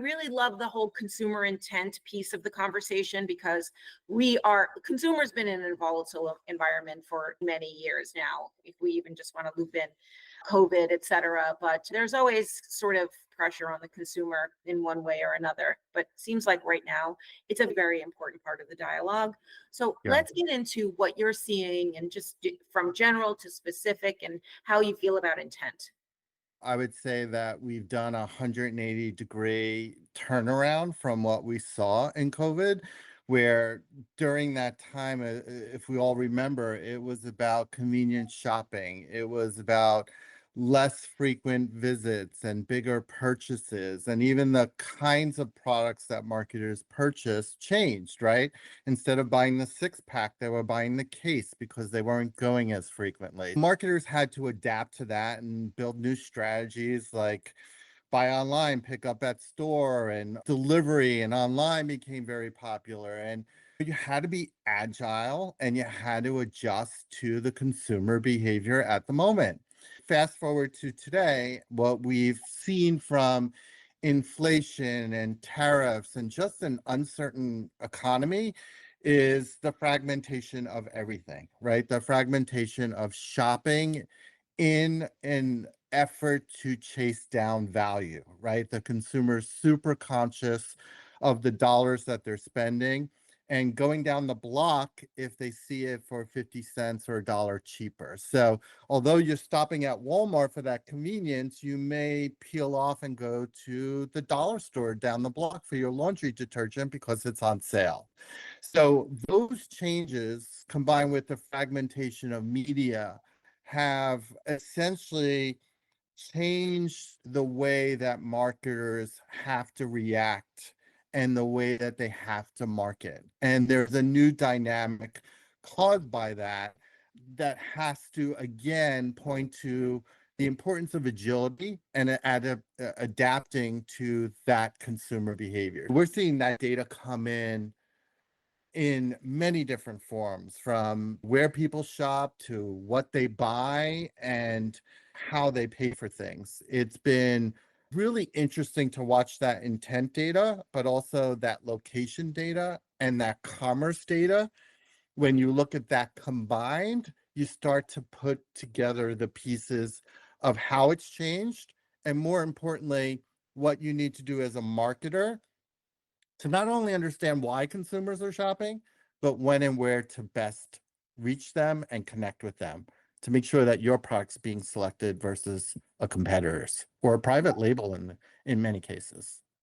really love the whole consumer intent piece of the conversation because consumers been in a volatile environment for many years now. If we even just want to loop in COVID, et cetera, but there's always sort of pressure on the consumer in one way or another. But seems like right now it's a very important part of the dialogue. So Yeah. let's get into what you're seeing and just from general to specific and how you feel about intent. I would say that we've done a 180-degree turnaround from what we saw in COVID, where during that time, if we all remember, it was about convenience shopping. It was about less frequent visits and bigger purchases. And even the kinds of products that marketers purchase changed, right? Instead of buying the six pack, they were buying the case because they weren't going as frequently. Marketers had to adapt to that and build new strategies like buy online, pick up at store, and delivery and online became very popular. And you had to be agile and you had to adjust to the consumer behavior at the moment. Fast forward to today, what we've seen from inflation and tariffs and just an uncertain economy is the fragmentation of everything, right? The fragmentation of shopping in an effort to chase down value, right? The consumer's super conscious of the dollars that they're spending and going down the block if they see it for 50 cents or a dollar cheaper. So although you're stopping at Walmart for that convenience, you may peel off and go to the dollar store down the block for your laundry detergent because it's on sale. So those changes combined with the fragmentation of media have essentially changed the way that marketers have to react and the way that they have to market. And there's a new dynamic caused by that that has to, again, point to the importance of agility and adapting to that consumer behavior. We're seeing that data come in many different forms, from where people shop to what they buy and how they pay for things. It's been really interesting to watch that intent data, but also that location data and that commerce data. When you look at that combined, you start to put together the pieces of how it's changed, and more importantly, what you need to do as a marketer to not only understand why consumers are shopping, but when and where to best reach them and connect with them to make sure that your product's being selected versus a competitor's or a private label in many cases.